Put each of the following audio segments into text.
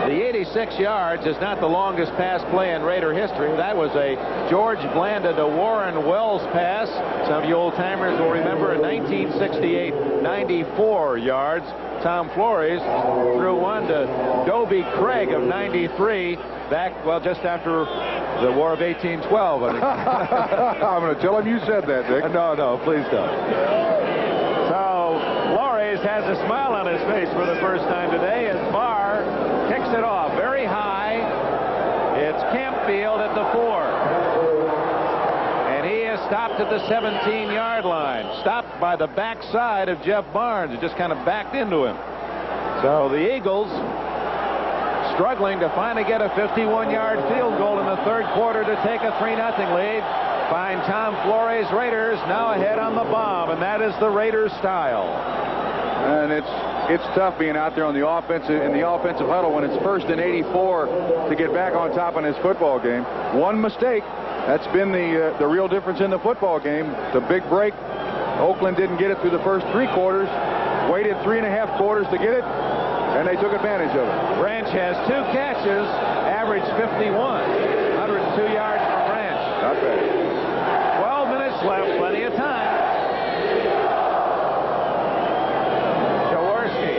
The 86 yards is not the longest pass play in Raider history. That was a George Blanda to Warren Wells pass. Some of you old-timers will remember in 1968, 94 yards. Tom Flores threw one to Dobie Craig of 93 back, well, just after the War of 1812. I'm going to tell him you said that, Dick. No, please don't. So Flores has a smile on his face for the first time today as Barr kicks it off very high. It's Campfield at the 4. And he is stopped at the 17-yard line. Stopped by the backside of Jeff Barnes. It just kind of backed into him. So the Eagles struggling to finally get a 51-yard field goal in the third quarter to take a 3-0 lead. Find Tom Flores' Raiders now ahead on the bomb, and that is the Raiders style. And it's tough being out there on the offensive huddle when it's 1st and 84 to get back on top in this football game. One mistake, that's been the real difference in the football game. The big break. Oakland didn't get it through the first 3 quarters, waited 3.5 quarters to get it, and they took advantage of it. Branch has 2 catches, average 51, 102 yards for Branch. Not bad. 12 minutes left, plenty of time. Jaworski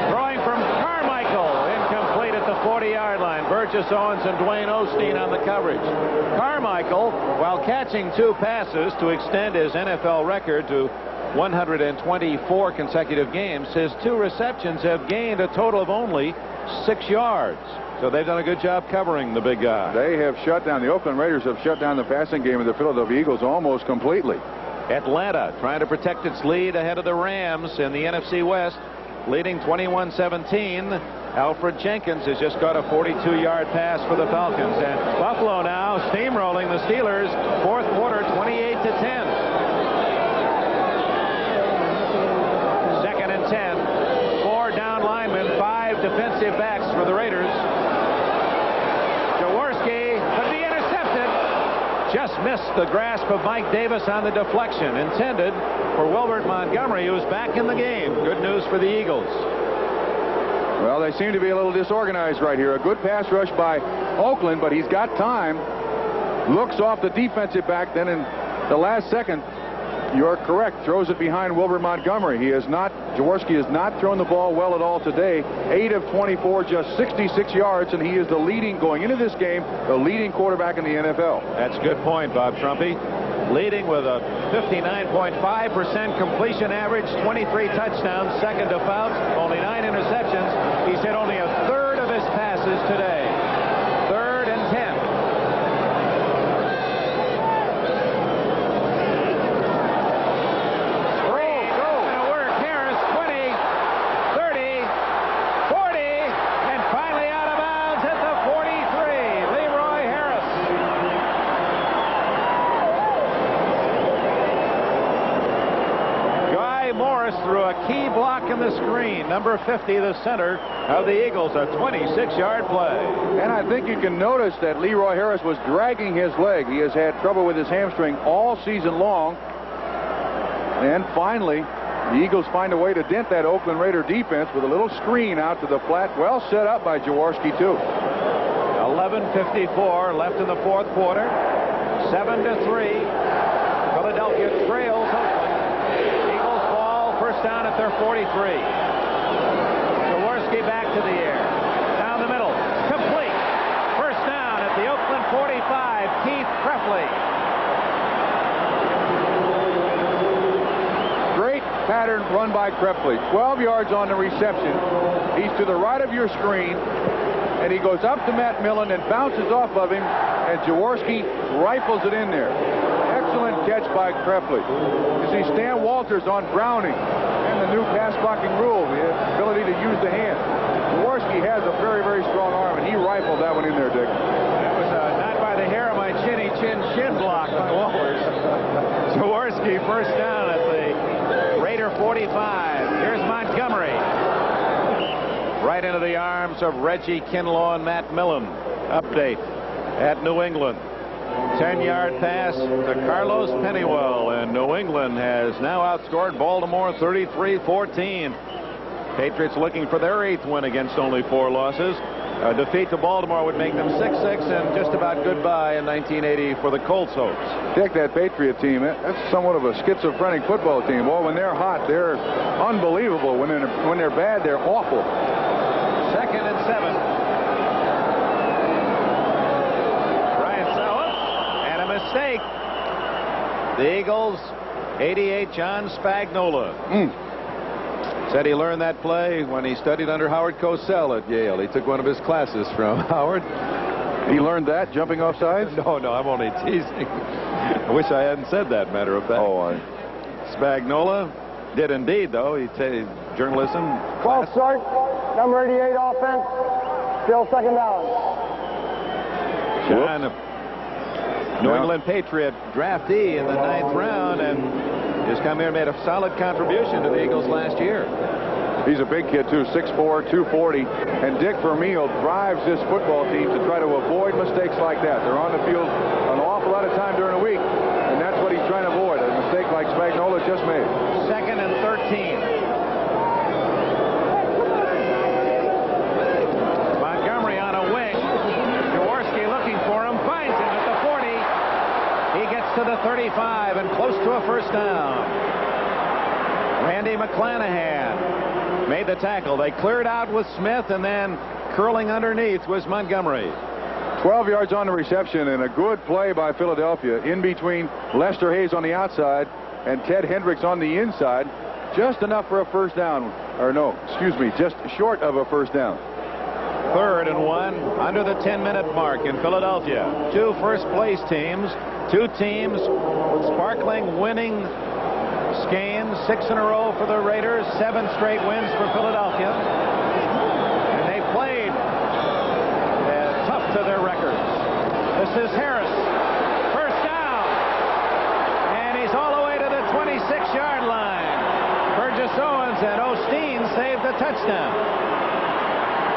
throwing from Carmichael, incomplete at the 40-yard line. Burgess Owens and Dwayne Osteen on the coverage. Carmichael, while catching 2 passes to extend his NFL record to 124 consecutive games, his 2 receptions have gained a total of only 6 yards. So they've done a good job covering the big guy. They have shut down, the Oakland Raiders have shut down the passing game of the Philadelphia Eagles almost completely. Atlanta trying to protect its lead ahead of the Rams in the NFC West, leading 21-17. Alfred Jenkins has just got a 42-yard pass for the Falcons. And Buffalo now steamrolling the Steelers. Fourth quarter, 28-10. 2nd and 10. 4 down linemen, 5 defensive backs for the Raiders. Jaworski could be intercepted. Just missed the grasp of Mike Davis on the deflection intended for Wilbert Montgomery, who's back in the game. Good news for the Eagles. Well, they seem to be a little disorganized right here. A good pass rush by Oakland, but he's got time. Looks off the defensive back, then in the last second, you're correct, throws it behind Wilbert Montgomery. Jaworski has not thrown the ball well at all today. 8 of 24, just 66 yards, and he is the leading, going into this game, the leading quarterback in the NFL. That's a good point, Bob Trumpy. Leading with a 59.5% completion average, 23 touchdowns, second to Fouts, only 9 interceptions. He's hit only a third of his passes today. 3rd and 10. Gonna work. Harris, 20, 30, 40, and finally out of bounds at the 43. Leroy Harris. Morris threw a key block in the screen. Number 50, the center of the Eagles, a 26-yard play. And I think you can notice that Leroy Harris was dragging his leg. He has had trouble with his hamstring all season long. And finally, the Eagles find a way to dent that Oakland Raider defense with a little screen out to the flat. Well set up by Jaworski, too. 11:54 left in the fourth quarter. 7-3. Philadelphia trails Oakland. First down at their 43. Jaworski back to the air. Down the middle. Complete. First down at the Oakland 45. Keith Prefley. Great pattern run by Prefley. 12 yards on the reception. He's to the right of your screen, and he goes up to Matt Millen and bounces off of him, and Jaworski rifles it in there. Excellent catch by Prefley. You see Stan Walters on Browning and the new pass blocking rule, the ability to use the hand. Jaworski has a very, very strong arm, and he rifled that one in there, Dick. That was not by the hair of my chinny chin block by Walters. Jaworski first down at the Raider 45. Here's Montgomery. Right into the arms of Reggie Kinlaw and Matt Millen. Update at New England. 10-yard pass to Carlos Pennywell, and New England has now outscored Baltimore 33-14. Patriots looking for their 8th win against only 4 losses. A defeat to Baltimore would make them 6-6 and just about goodbye in 1980 for the Colts hopes. Take that Patriot team. That's somewhat of a schizophrenic football team. Well, when they're hot, they're unbelievable. When they're bad, they're awful. 2nd and 7. Brian Sowell and a mistake. The Eagles, 88, John Spagnola. Said he learned that play when he studied under Howard Cosell at Yale. He took one of his classes from Howard. He learned that, jumping off sides? No, I'm only teasing. I wish I hadn't said that, matter of fact. Spagnola did indeed, though. He journalism. 12 start, number 88 offense, still 2nd down. John, New England Patriot draftee in the 9th round, and has come here and made a solid contribution to the Eagles last year. He's a big kid, too, 6'4", 240. And Dick Vermeil drives this football team to try to avoid mistakes like that. They're on the field an awful lot of time during the week, and that's what he's trying to avoid, a mistake like Spagnola just made. 2nd and 13. Montgomery on a wing. Jaworski looking for him, finds him at the 40. He gets to the 35 and close to a 1st down. Randy McClanahan made the tackle. They cleared out with Smith, and then curling underneath was Montgomery. 12 yards on the reception, and a good play by Philadelphia in between Lester Hayes on the outside and Ted Hendricks on the inside. Just enough for a 1st down. Or no, excuse me, just short of a 1st down. 3rd and 1 under the 10-minute mark in Philadelphia. 2 first-place teams. 2 teams with sparkling winning skeins. 6 in a row for the Raiders. 7 straight wins for Philadelphia. And they played tough to their records. This is Harris. 1st down. And he's all the way to the 26-yard line. Burgess Owens and Osteen saved the touchdown.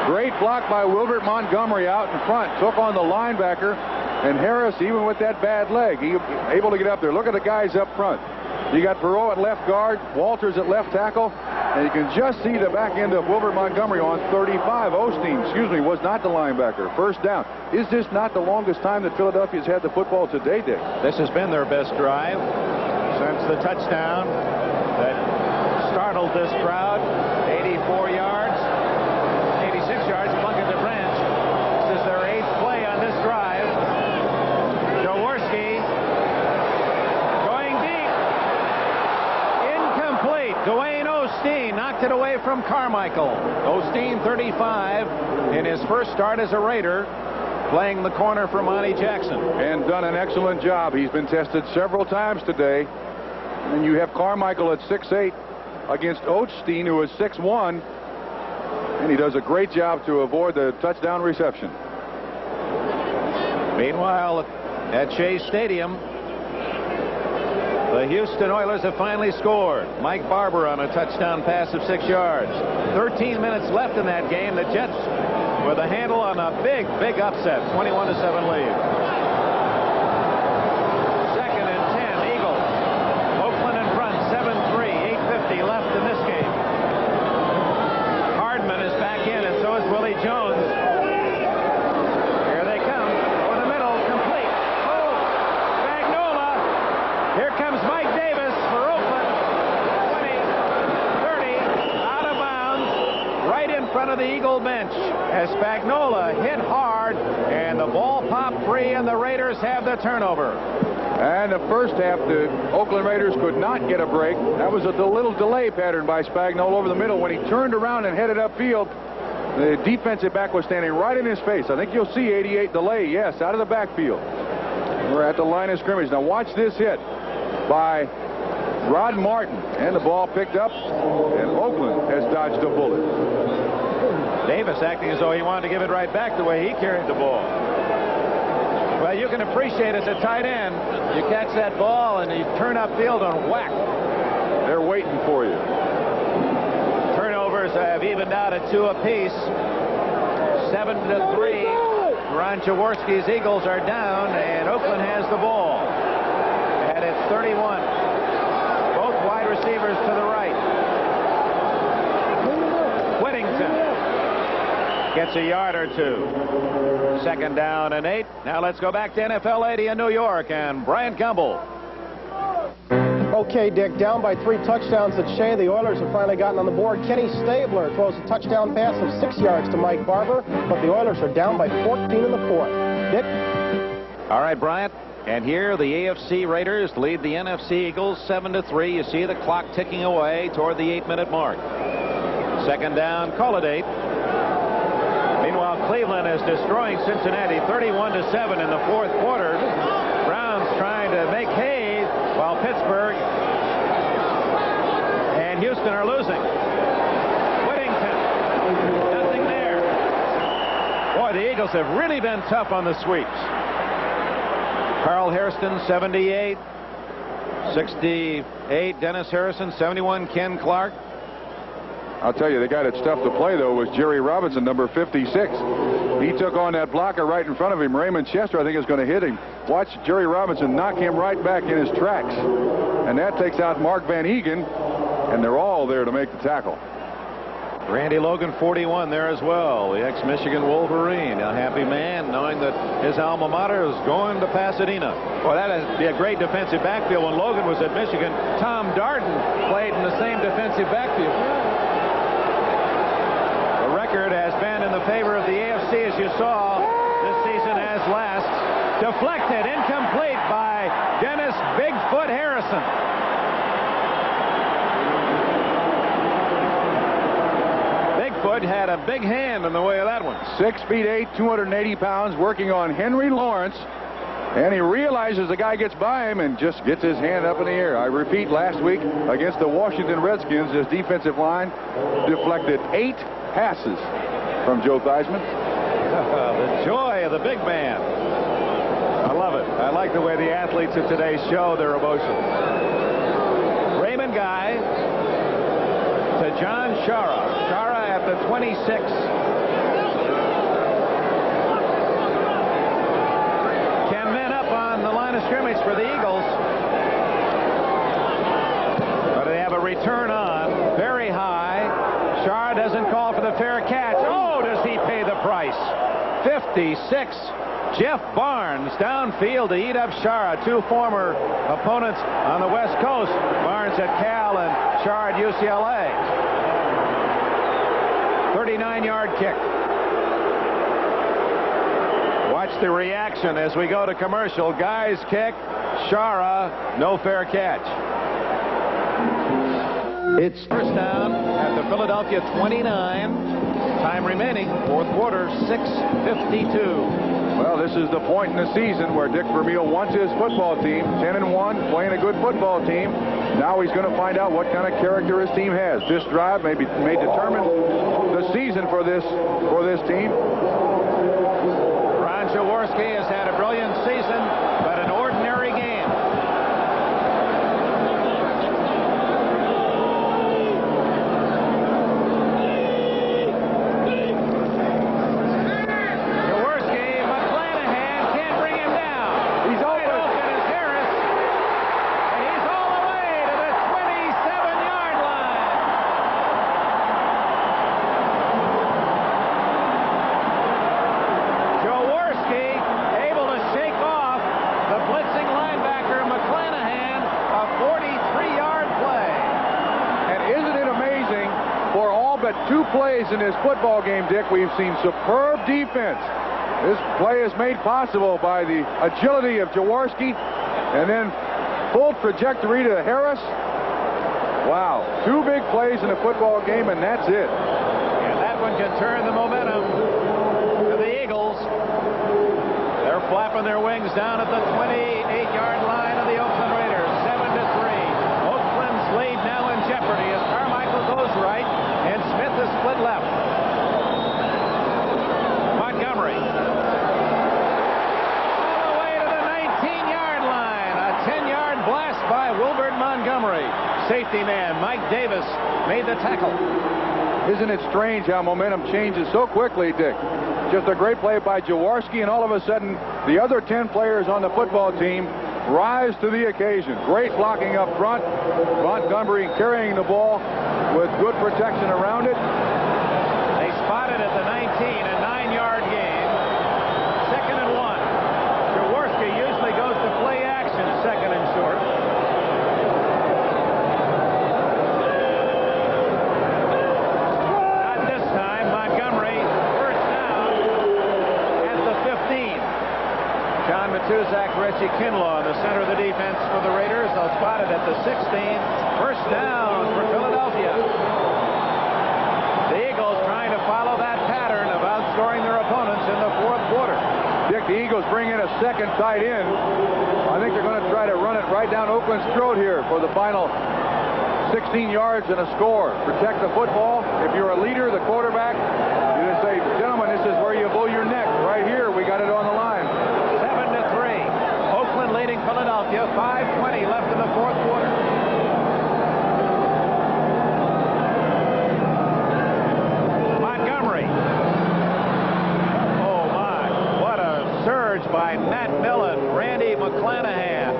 Great block by Wilbert Montgomery out in front. Took on the linebacker. And Harris, even with that bad leg, he able to get up there. Look at the guys up front. You got Perot at left guard, Walters at left tackle, and you can just see the back end of Wilbert Montgomery on 35. Osteen, was not the linebacker. 1st down. Is this not the longest time that Philadelphia's had the football today, Dick? This has been their best drive since the touchdown that startled this crowd. 84 yards, 86 yards, plunk at the branch. This is their 8th play on this drive. Jaworski going deep. Incomplete. Dwayne Osteen knocked it away from Carmichael. Osteen, 35, in his 1st start as a Raider, playing the corner for Monty Jackson. And done an excellent job. He's been tested several times today. And you have Carmichael at 6'8" against Osteen, who is 6'1". And he does a great job to avoid the touchdown reception. Meanwhile, at Shea Stadium, the Houston Oilers have finally scored. Mike Barber on a touchdown pass of 6 yards. 13 minutes left in that game. The Jets with a handle on a big upset. 21-7 lead. 2nd and 10, Eagles. Oakland in front, 7-3. 8:50 left in this game. Hardman is back in, and so is Willie Jones. Here they come. Over the middle, complete. Oh, Spagnola. Here comes Mike Davis for Oakland. 20, 30, out of bounds, right in front of the Eagle bench as Spagnola hit hard, and the ball popped free, and the Raiders have the turnover. And the 1st half, the Oakland Raiders could not get a break. That was a little delay pattern by Spagnola over the middle. When he turned around and headed upfield, the defensive back was standing right in his face. I think you'll see 88 delay, yes, out of the backfield. We're at the line of scrimmage. Now watch this hit by Rod Martin. And the ball picked up, and Oakland has dodged a bullet. Davis acting as though he wanted to give it right back the way he carried the ball. Well, you can appreciate as a tight end, you catch that ball and you turn upfield and whack. They're waiting for you. Turnovers have evened out at 2 apiece. 7-3. Ron Jaworski's Eagles are down, and Oakland has the ball. And it's 31. Both wide receivers to the right. Whittington gets a yard or two. Second down and 8. Now let's go back to NFL 80 in New York and Brian Campbell. Okay, Dick, down by 3 touchdowns at Shea. The Oilers have finally gotten on the board. Kenny Stabler throws a touchdown pass of 6 yards to Mike Barber, but the Oilers are down by 14 in the 4th. Dick? All right, Bryant. And here the AFC Raiders lead the NFC Eagles 7-3. You see the clock ticking away toward the 8-minute mark. Second down, call it 8. Meanwhile, Cleveland is destroying Cincinnati 31-7 in the 4th quarter. Browns trying to make hay while Pittsburgh and Houston are losing. Whittington, nothing there. Boy, the Eagles have really been tough on the sweeps. Carl Hairston, 78. 68, Dennis Harrison. 71, Ken Clark. I'll tell you, the guy that's tough to play, though, was Jerry Robinson, number 56. He took on that blocker right in front of him. Raymond Chester, I think, is going to hit him. Watch Jerry Robinson knock him right back in his tracks. And that takes out Mark Van Eegen, and they're all there to make the tackle. Randy Logan, 41 there as well. The ex-Michigan Wolverine. A happy man knowing that his alma mater is going to Pasadena. Well, that would be a great defensive backfield. When Logan was at Michigan, Tom Darden played in the same defensive backfield. The record has been in the favor of the AFC, as you saw this season as last. Deflected, incomplete by Dennis Bigfoot Harrison. Bigfoot had a big hand in the way of that one. 6'8", 280 pounds, working on Henry Lawrence. And he realizes the guy gets by him and just gets his hand up in the air. I repeat, last week against the Washington Redskins, his defensive line deflected 8 passes from Joe Theismann. The joy of the big man. I love it. I like the way the athletes of today show their emotions. Raymond Guy to John Shara. Shara at the 26. Can men up on the line of scrimmage for the Eagles. But they have a return on. Very high. Shara doesn't call for the fair catch. Oh, does he pay the price? 56. Jeff Barnes downfield to eat up Shara. 2 former opponents on the West Coast. Barnes at Cal and Shara at UCLA. 39-yard kick. Watch the reaction as we go to commercial. Guys kick. Shara, no fair catch. It's first down at the Philadelphia 29. Time remaining, 4th quarter, 6:52. Well, this is the point in the season where Dick Vermeil wants his football team 10-1, playing a good football team. Now he's going to find out what kind of character his team has. This drive may determine the season for this team. Ron Jaworski has had a brilliant season, but an ordinary game. Plays in this football game, Dick, we've seen superb defense. This play is made possible by the agility of Jaworski, and then full trajectory to Harris. Wow, 2 big plays in a football game, and that's it. And that one can turn the momentum to the Eagles. They're flapping their wings down at the 28-yard line of the Oakland Raiders. 7-3. Oakland's lead now in jeopardy as Carmichael goes right and Smith is split left. Montgomery. All the way to the 19-yard line. A 10-yard blast by Wilbert Montgomery. Safety man Mike Davis made the tackle. Isn't it strange how momentum changes so quickly, Dick? Just a great play by Jaworski, and all of a sudden, the other 10 players on the football team rise to the occasion. Great blocking up front. Montgomery carrying the ball with good protection around it. the 19, a 9-yard gain. 2nd and 1. Jaworski usually goes to play action, 2nd and short. Not this time. Montgomery, first down at the 15. John Matuzak, Reggie Kinlaw in the center of the defense for the Raiders. They'll spot it at the 16. First down for Philadelphia. The Eagles trying to follow that pattern of outscoring their opponents in the 4th quarter. Dick, the Eagles bring in a second tight end. I think they're going to try to run it right down Oakland's throat here for the final 16 yards and a score. Protect the football. If you're a leader, the quarterback, you just say, gentlemen, this is where you blow your neck. Right here, we got it on the line. 7-3. Oakland leading Philadelphia. 5:20 left in the 4th quarter. Montgomery. Oh, my. What a surge by Matt Millen, Randy McClanahan.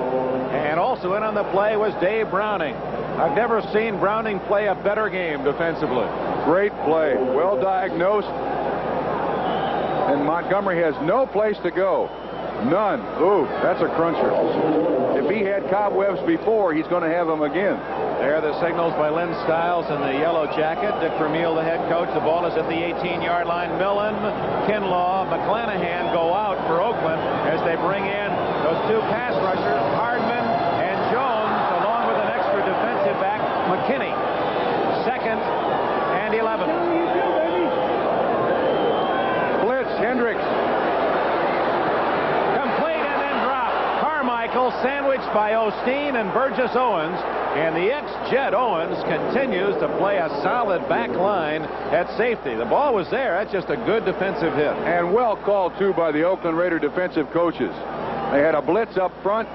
And also in on the play was Dave Browning. I've never seen Browning play a better game defensively. Great play. Well diagnosed. And Montgomery has no place to go. None. Ooh, that's a cruncher. If he had cobwebs before, he's going to have them again. There are the signals by Lynn Stiles in the yellow jacket. Dick Vermeil, the head coach. The ball is at the 18-yard line. Millen, Kinlaw, McClanahan go out for Oakland as they bring in those 2 pass rushers, Hardman and Jones, along with an extra defensive back, McKinney. 2nd and 11. Blitz, Hendricks. Sandwiched by Osteen and Burgess Owens, and the ex-Jet Owens continues to play a solid back line at safety. The ball was there. That's just a good defensive hit. And well called, too, by the Oakland Raider defensive coaches. They had a blitz up front.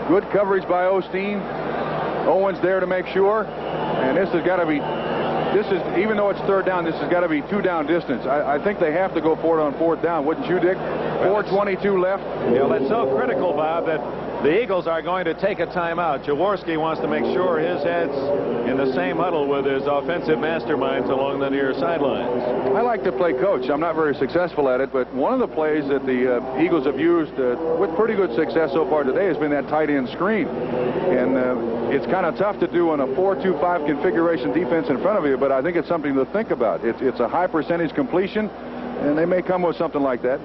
Good coverage by Osteen. Owens there to make sure. And this has got to be, even though it's 3rd down, this has got to be 2-down distance. I think they have to go for it on 4th down, wouldn't you, Dick? 4:22 left. Yeah, that's so critical, Bob, that the Eagles are going to take a timeout. Jaworski wants to make sure his head's in the same huddle with his offensive masterminds along the near sidelines. I like to play coach. I'm not very successful at it, but one of the plays that the Eagles have used with pretty good success so far today has been that tight end screen. And it's kind of tough to do on a 4-2-5 configuration defense in front of you, but I think it's something to think about. It's a high percentage completion, and they may come with something like that.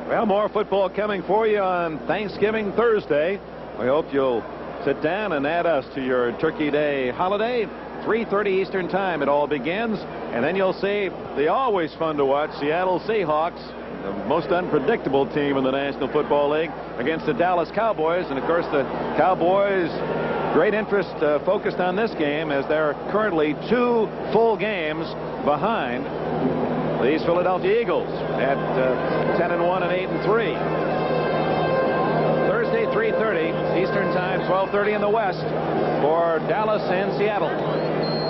Well, more football coming for you on Thanksgiving Thursday. We hope you'll sit down and add us to your Turkey Day holiday. 3:30 Eastern Time it all begins. And then you'll see the always fun to watch Seattle Seahawks, the most unpredictable team in the National Football League, against the Dallas Cowboys. And, of course, the Cowboys, great interest focused on this game as they're currently 2 full games behind these Philadelphia Eagles at 10-1 and 8-3. Thursday, 3:30 Eastern Time, 12:30 in the West for Dallas and Seattle.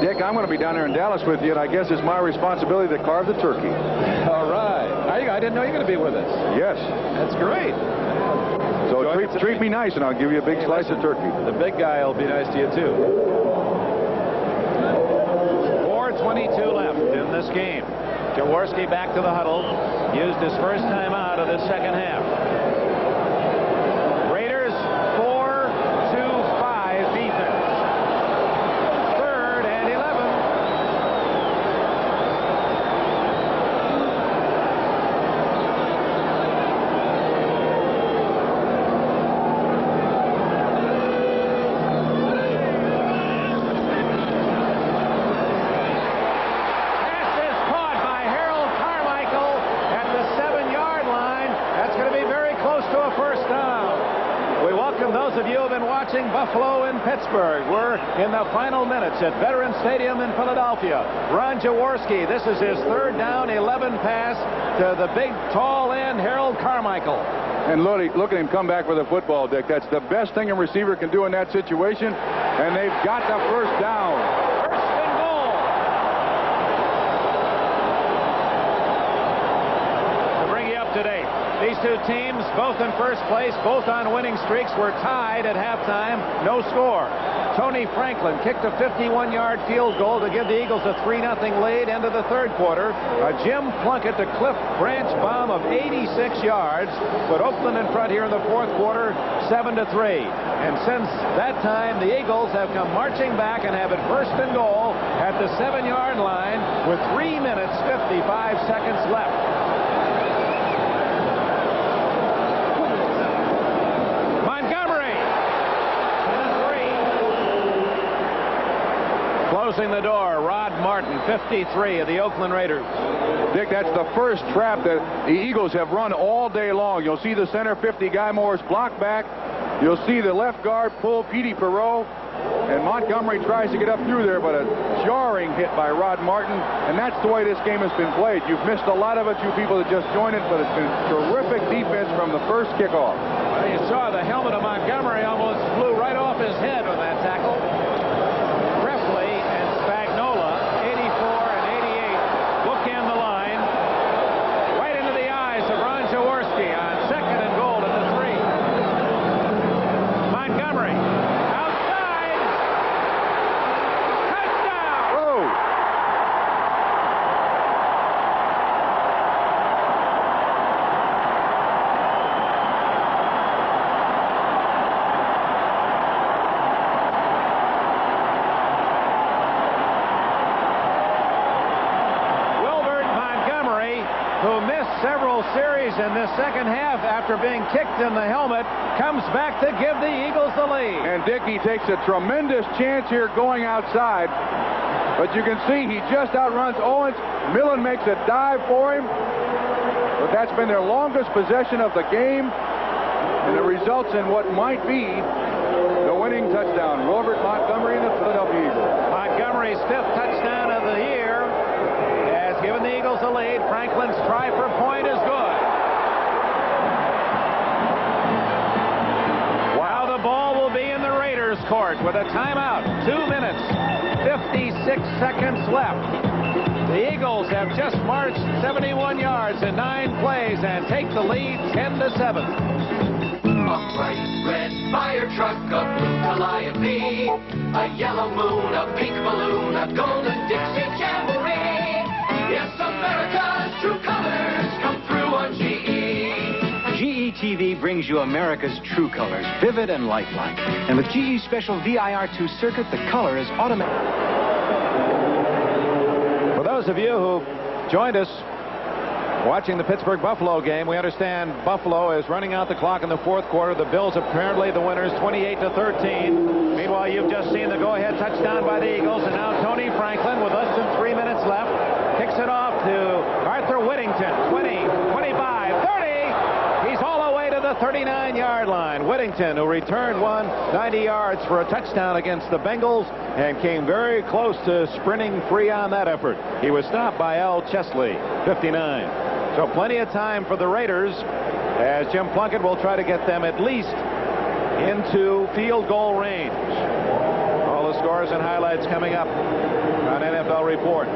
Dick, I'm going to be down there in Dallas with you, and I guess it's my responsibility to carve the turkey. All right. I didn't know you were going to be with us. Yes. That's great. So treat me nice, and I'll give you a big slice of turkey. The big guy will be nice to you, too. 4:22 left in this game. Jaworski back to the huddle. Used his first time out of the 2nd half. Raiders 4-2-5 defense. 3rd and 11. Those of you who have been watching Buffalo and Pittsburgh, we're in the final minutes at Veterans Stadium in Philadelphia. Ron Jaworski, this is his 3rd down 11 pass to the big tall end Harold Carmichael. And look at him come back with a football, Dick. That's the best thing a receiver can do in that situation. And they've got the first down. First and goal. To bring you up to date, these 2 teams, both in first place, both on winning streaks, were tied at halftime. No score. Tony Franklin kicked a 51-yard field goal to give the Eagles a 3-0 lead into the third quarter. A Jim Plunkett to Cliff Branch bomb of 86 yards put Oakland in front here in the fourth quarter, 7-3. And since that time, the Eagles have come marching back and have it first and goal at the 7-yard line with 3 minutes 55 seconds left. Closing the door, Rod Martin, 53 of the Oakland Raiders. Dick, that's the first trap that the Eagles have run all day long. You'll see the center 50, Guy Morris, block back. You'll see the left guard pull, Petey Perreault. And Montgomery tries to get up through there, but a jarring hit by Rod Martin. And that's the way this game has been played. You've missed a lot of it, you people that just joined it, but it's been terrific defense from the first kickoff. Well, you saw the helmet of Montgomery almost flew right off his head on that tackle. In this second half, after being kicked in the helmet, comes back to give the Eagles the lead. And Dickey takes a tremendous chance here going outside, but you can see he just outruns Owens. Millen makes a dive for him, but that's been their longest possession of the game, and it results in what might be the winning touchdown. Robert Montgomery and the Philadelphia Eagles. Montgomery's 5th touchdown of the year has given the Eagles the lead. Franklin's try for point is good. Court with a timeout, 2 minutes 56 seconds left. The Eagles have just marched 71 yards in 9 plays and take the lead 10-7. A bright red fire truck, a blue Calliope, a yellow moon, a pink balloon, a golden Dixie Jamboree. Yes, America's true colors come through on GE. GE TV brings you America's true colors, vivid and lifelike. And with GE's special VIR2 circuit, the color is automatic. For those of you who joined us watching the Pittsburgh-Buffalo game, we understand Buffalo is running out the clock in the fourth quarter. The Bills apparently the winners, 28-13. Meanwhile, you've just seen the go-ahead touchdown by the Eagles, and now Tony Franklin, with less than 3 minutes left, kicks it off to Arthur Whittington. 20, 25, 30. He's all the way to the 39-yard line. Whittington, who returned 90 yards for a touchdown against the Bengals and came very close to sprinting free on that effort. He was stopped by Al Chesley, 59. So plenty of time for the Raiders as Jim Plunkett will try to get them at least into field goal range. All the scores and highlights coming up on NFL Report.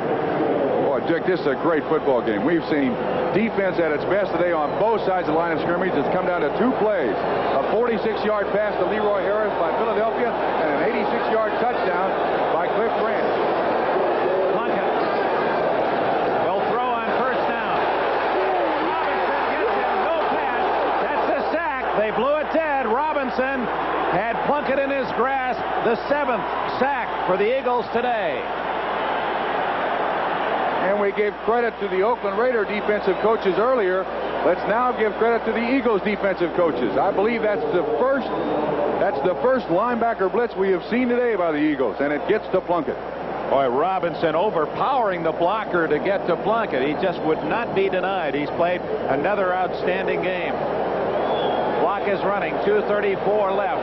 Boy, Dick, this is a great football game. We've seen defense at its best today on both sides of the line of scrimmage. It's come down to 2 plays. A 46-yard pass to Leroy Harris by Philadelphia and an 86-yard touchdown by Cliff Branch. Plunkett will throw on first down. Robinson gets him. No pass. That's the sack. They blew it dead. Robinson had Plunkett in his grasp. The 7th sack for the Eagles today. And we gave credit to the Oakland Raider defensive coaches earlier. Let's now give credit to the Eagles defensive coaches. I believe that's the first linebacker blitz we have seen today by the Eagles, and it gets to Plunkett. Boy, Robinson overpowering the blocker to get to Plunkett. He just would not be denied. He's played another outstanding game. Clock is running, 2:34 left.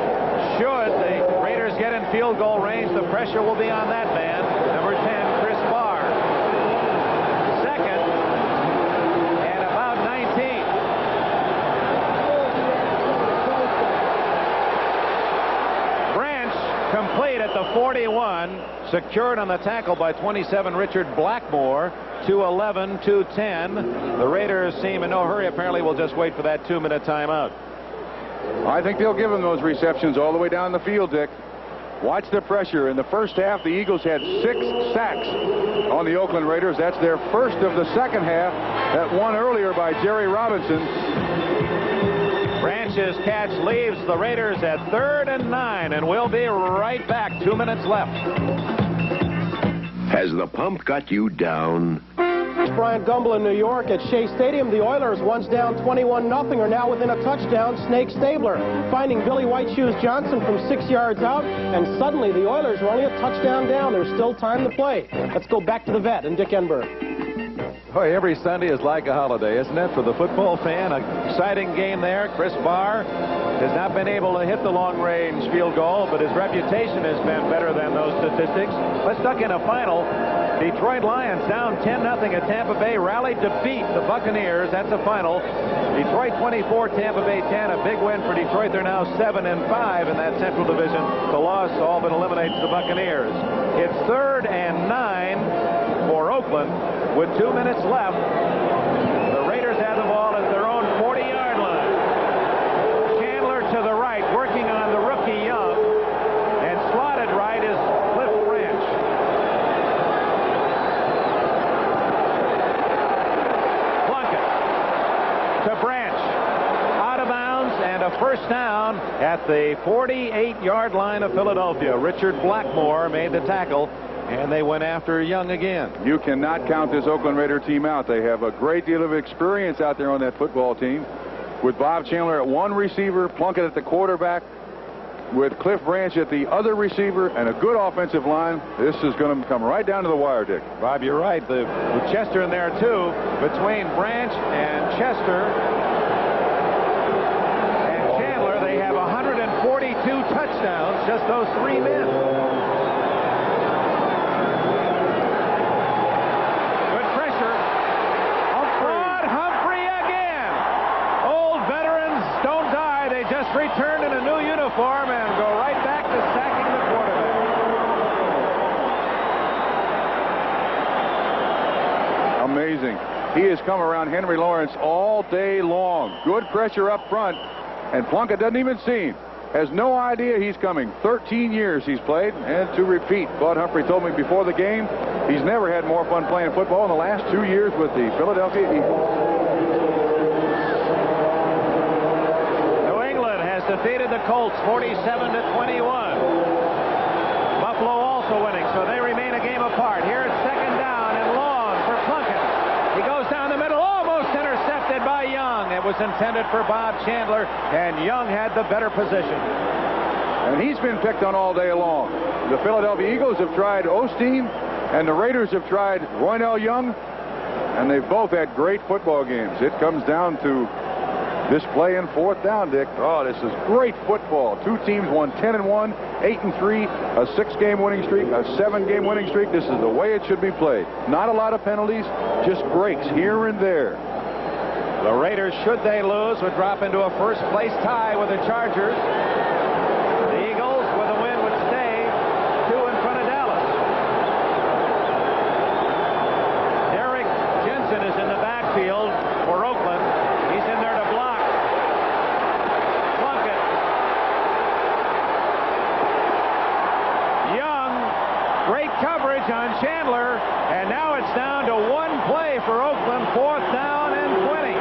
Should the Raiders get in field goal range, the pressure will be on that man, number 10, Chris Barr. Second, and about 19. Branch complete at the 41, secured on the tackle by 27 Richard Blackmore. 2:11, 2:10. The Raiders seem in no hurry. Apparently, we'll just wait for that 2-minute timeout. I think they'll give him those receptions all the way down the field, Dick. Watch the pressure. In the first half, the Eagles had 6 sacks on the Oakland Raiders. That's their first of the second half. That one earlier by Jerry Robinson. Branch's catch leaves the Raiders at 3rd and 9, and we'll be right back. 2 minutes left. Has the pump got you down? Bryant Gumbel in New York at Shea Stadium. The Oilers, once down 21-0, are now within a touchdown. Snake Stabler finding Billy White Shoes Johnson from 6 yards out, and suddenly the Oilers are only a touchdown down. There's still time to play. Let's go back to the vet and Dick Enberg. Boy, every Sunday is like a holiday, isn't it, for the football fan? An exciting game there. Chris Barr has not been able to hit the long-range field goal, but his reputation has been better than those statistics. Let's duck in a final. Detroit Lions down 10-0 at Tampa Bay, rallied to beat the Buccaneers. That's a final. Detroit 24, Tampa Bay 10. A big win for Detroit. They're now 7-5 in that Central Division. The loss all but eliminates the Buccaneers. It's 3rd and 9 for Oakland with 2 minutes left. The Raiders have the ball at their own 40-yard line. Chandler to the right, working on the rookie Young, and slotted right is Cliff Branch. Plunkett to Branch, out of bounds, and a first down at the 48-yard line of Philadelphia. Richard Blackmore made the tackle, and they went after Young again. You cannot count this Oakland Raider team out. They have a great deal of experience out there on that football team, with Bob Chandler at one receiver, Plunkett at the quarterback, with Cliff Branch at the other receiver, and a good offensive line. This is going to come right down to the wire, Dick. Bob, you're right. With Chester in there, too. Between Branch and Chester and Chandler, they have 142 touchdowns, just those 3 men. Returned in a new uniform and go right back to sacking the quarterback. Amazing. He has come around Henry Lawrence all day long. Good pressure up front, and Plunkett doesn't even see him. Has no idea he's coming. 13 years he's played, and to repeat, Claude Humphrey told me before the game, he's never had more fun playing football in the last 2 years with the Philadelphia Eagles. Defeated the Colts 47-21. Buffalo also winning, so they remain a game apart. Here it's 2nd down and long for Plunkett. He goes down the middle, almost intercepted by Young. It was intended for Bob Chandler, and Young had the better position. And he's been picked on all day long. The Philadelphia Eagles have tried Osteen, and the Raiders have tried Roynell Young, and they've both had great football games. It comes down to this play in 4th down, Dick. Oh, this is great football. 2 teams won 10-1, 8-3, a 6-game winning streak, a 7-game winning streak. This is the way it should be played. Not a lot of penalties, just breaks here and there. The Raiders, should they lose, would drop into a first-place tie with the Chargers. The Eagles, with a win, would stay 2 in front of Dallas. Derek Jensen is in the backfield for Oakland. He's in there to block. Plunkett. Young, great coverage on Chandler, and now it's down to 1 play for Oakland, 4th down and 20.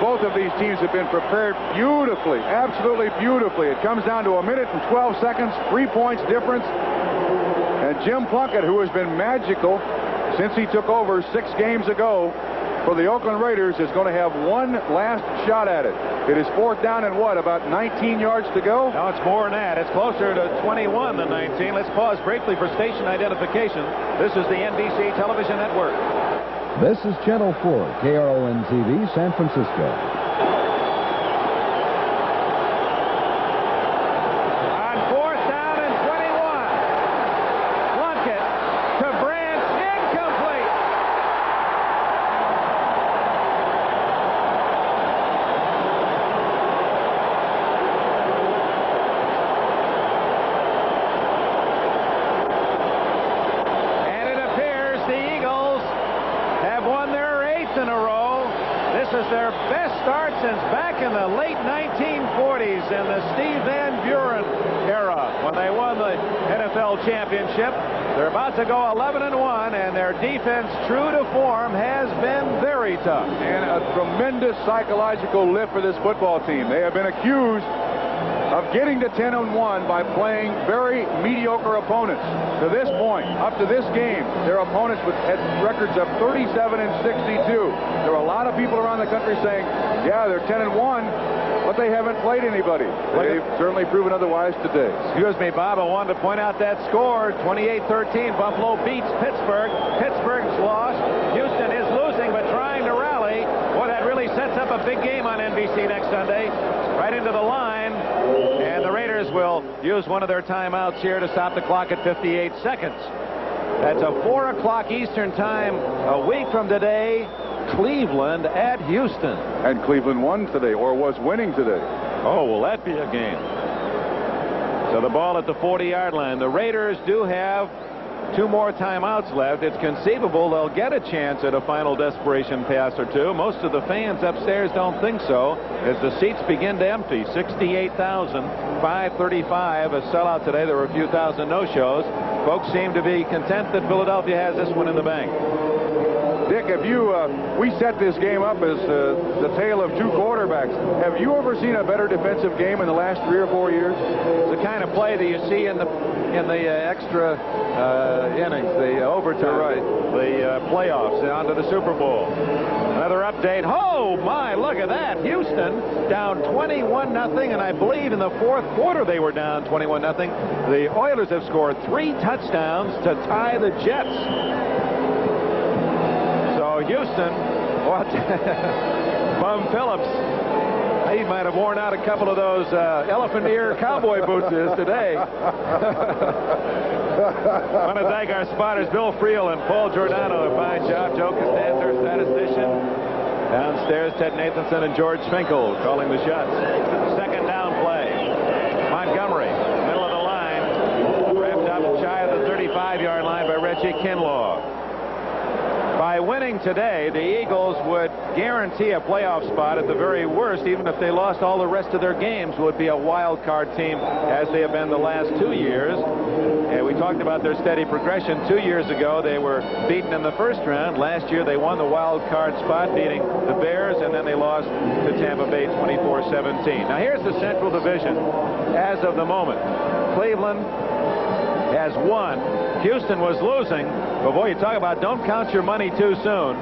Both of these teams have been prepared beautifully, absolutely beautifully. It comes down to 1 minute and 12 seconds, 3 points difference. And Jim Plunkett, who has been magical since he took over 6 games ago for the Oakland Raiders, is going to have one last shot at it. It is 4th down and what, about 19 yards to go? No, it's more than that. It's closer to 21 than 19. Let's pause briefly for station identification. This is the NBC Television Network. This is Channel 4, KRON-TV, San Francisco. On 4th down and 21. Plunkett to Branch, incomplete. And it appears the Eagles have won their 8th in a row. This This is their best start since back in the late 1940s in the Steve Van Buren era when they won the NFL championship. They're about to go 11-1, and their defense, true to form, has been very tough. And a tremendous psychological lift for this football team. They have been accused of getting to 10-1 by playing very mediocre opponents. To this point, up to this game, their opponents had records of 37 and 62. There are a lot of people around the country saying, yeah, they're 10-1, but they haven't played anybody. They've certainly proven otherwise today. Excuse me, Bob, I wanted to point out that score. 28-13, Buffalo beats Pittsburgh. Pittsburgh's lost. Houston is losing, but trying to rally. Boy, that really sets up a big game on NBC next Sunday. Right into the line. And the Raiders will use one of their timeouts here to stop the clock at 58 seconds. That's a 4 o'clock Eastern time a week from today. Cleveland at Houston. And Cleveland won today, or was winning today. Oh, will that be a game? So the ball at the 40-yard line. The Raiders do have 2 more timeouts left. It's conceivable they'll get a chance at a final desperation pass or two. Most of the fans upstairs don't think so as the seats begin to empty. 68,535, a sellout today. There were a few thousand no-shows. Folks seem to be content that Philadelphia has this one in the bank. Dick, we set this game up as the tale of 2 quarterbacks. Have you ever seen a better defensive game in the last 3 or 4 years? It's the kind of play that you see in the extra innings, the overtime, right, the playoffs, onto the Super Bowl. Another update. Oh my! Look at that. Houston down 21-0, and I believe in the 4th quarter they were down 21-0. The Oilers have scored 3 touchdowns to tie the Jets. Houston, what? Bum Phillips, he might have worn out a couple of those elephant ear cowboy boots today. I want to thank our spotters, Bill Friel and Paul Giordano. A fine job. Joe Costanza, statistician. Downstairs, Ted Nathanson and George Finkel calling the shots. Second down play. Montgomery, middle of the line, wrapped up shy of the 35-yard line by Reggie Kinlaw. By winning today, the Eagles would guarantee a playoff spot at the very worst. Even if they lost all the rest of their games, would be a wild card team as they have been the last 2 years. And we talked about their steady progression. 2 years ago, they were beaten in the first round. Last year, they won the wild card spot, beating the Bears, and then they lost to Tampa Bay 24-17. Now, here's the Central Division as of the moment. Cleveland has won. Houston was losing. But boy, you talk about don't count your money too soon.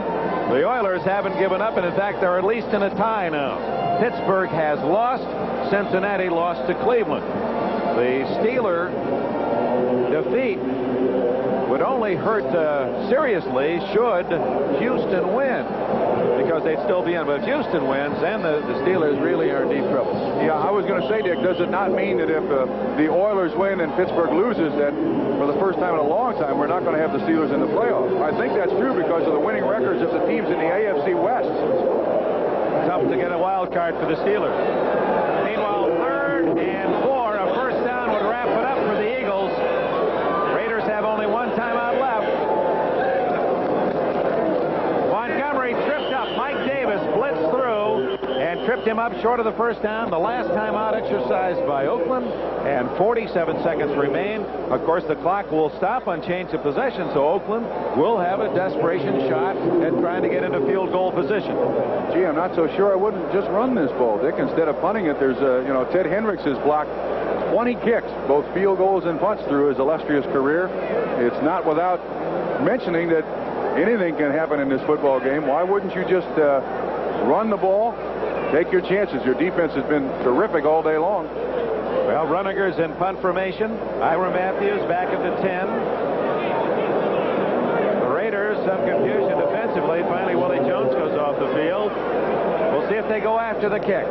The Oilers haven't given up, and in fact, they're at least in a tie now. Pittsburgh has lost. Cincinnati lost to Cleveland. The Steeler defeat would only hurt seriously should Houston win, because they'd still be in. But if Houston wins, then the Steelers really are in deep trouble. Yeah, I was going to say, Dick, does it not mean that if the Oilers win and Pittsburgh loses, that for the first time in a long time, we're not going to have the Steelers in the playoffs? I think that's true because of the winning records of the teams in the AFC West. Tough to get a wild card for the Steelers. Meanwhile, 3rd and 4, a first down would wrap it up for the Eagles. Raiders have only 1 timeout left. Montgomery tripped up. Mike Davis blitzed through and tripped him up short of the first down. The last timeout exercised by Oakland, and 47 seconds remain. Of course, the clock will stop on change of possession, so Oakland will have a desperation shot at trying to get into field goal position. Gee, I'm not so sure I wouldn't just run this ball, Dick. Instead of punting it, there's Ted Hendricks has blocked 20 kicks, both field goals and punts, through his illustrious career. It's not without mentioning that anything can happen in this football game. Why wouldn't you just run the ball, take your chances? Your defense has been terrific all day long. Well, Runninger's in punt formation. Ira Matthews back at the 10. The Raiders, some confusion defensively. Finally, Willie Jones goes off the field. We'll see if they go after the kick.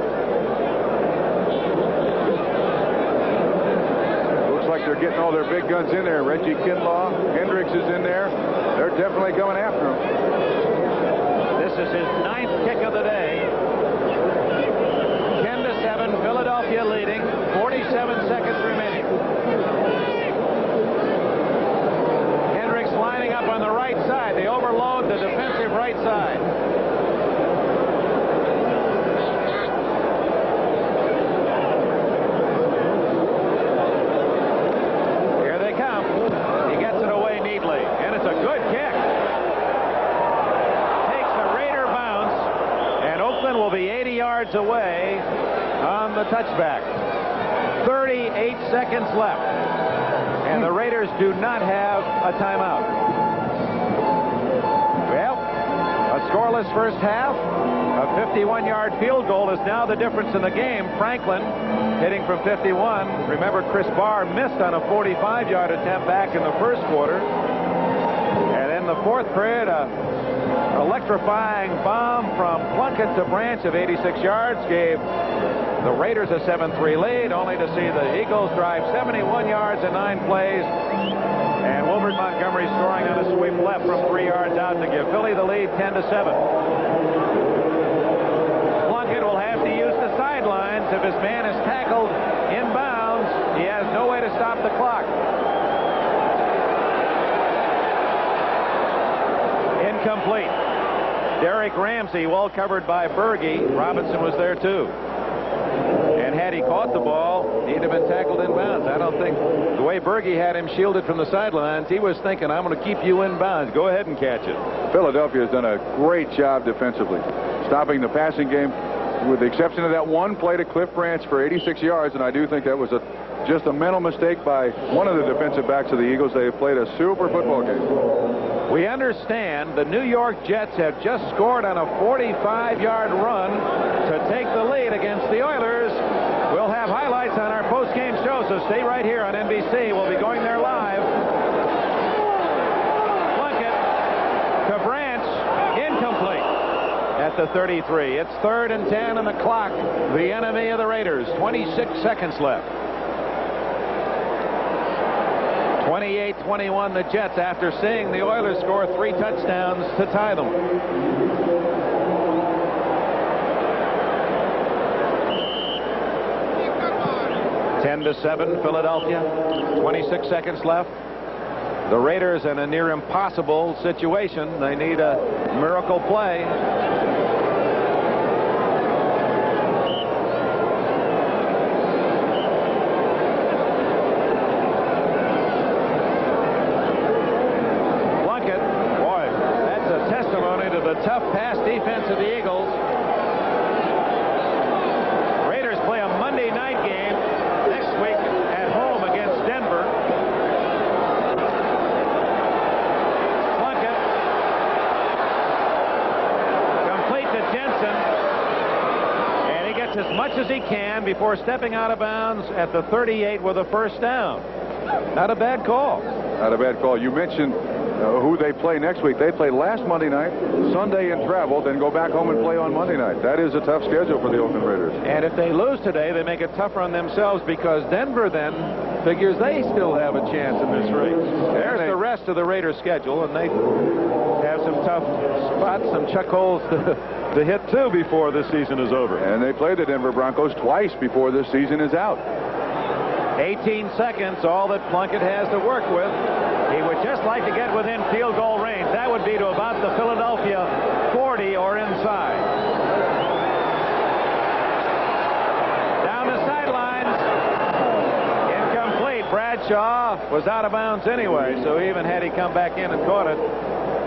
Looks like they're getting all their big guns in there. Reggie Kinlaw, Hendricks is in there. They're definitely coming after him. This is his 9th kick of the day. 10-7, Philadelphia leading. 47 seconds remaining. Hendricks lining up on the right side. They overload the defensive right side. yards away on the touchback. 38 seconds left. And the Raiders do not have a timeout. Well, a scoreless first half. A 51-yard field goal is now the difference in the game. Franklin hitting from 51. Remember, Chris Barr missed on a 45-yard attempt back in the first quarter. And in the fourth period, electrifying bomb from Plunkett to Branch of 86 yards gave the Raiders a 7-3 lead, only to see the Eagles drive 71 yards in 9 plays. And Wilbert Montgomery scoring on a sweep left from 3 yards out to give Philly the lead 10-7. Plunkett will have to use the sidelines. If his man is tackled inbounds, he has no way to stop the clock. Incomplete. Derek Ramsey, well covered by Berge. Robinson was there too. And had he caught the ball, he'd have been tackled inbounds. I don't think the way Berge had him shielded from the sidelines, he was thinking, I'm going to keep you inbounds. Go ahead and catch it. Philadelphia has done a great job defensively, stopping the passing game, with the exception of that one play to Cliff Branch for 86 yards. And I do think that was just a mental mistake by one of the defensive backs of the Eagles. They have played a super football game. We understand the New York Jets have just scored on a 45-yard run to take the lead against the Oilers. We'll have highlights on our post-game show, so stay right here on NBC. We'll be going there live. Plunkett to Branch, incomplete at the 33. It's 3rd and 10 on the clock. The enemy of the Raiders. 26 seconds left. 28-21 the Jets after seeing the Oilers score 3 touchdowns to tie them. Ten to 7 Philadelphia. 26 seconds left. The Raiders in a near impossible situation. They need a miracle play. Tough pass defense of the Eagles. Raiders play a Monday night game next week at home against Denver. Plunkett. Complete to Jensen. And he gets as much as he can before stepping out of bounds at the 38 with a first down. Not a bad call. Not a bad call. You mentioned who they play next week. They play last Monday night, Sunday in travel, then go back home and play on Monday night. That is a tough schedule for the Oakland Raiders. And if they lose today, they make it tougher on themselves, because Denver then figures they still have a chance in this race. There's the rest of the Raiders schedule, and they have some tough spots, some chuck holes to hit too before this season is over. And they play the Denver Broncos twice before this season is out. 18 seconds, all that Plunkett has to work with. He would just like to get within field goal range. That would be to about the Philadelphia 40 or inside. Down the sidelines. Incomplete. Bradshaw was out of bounds anyway, so even had he come back in and caught it,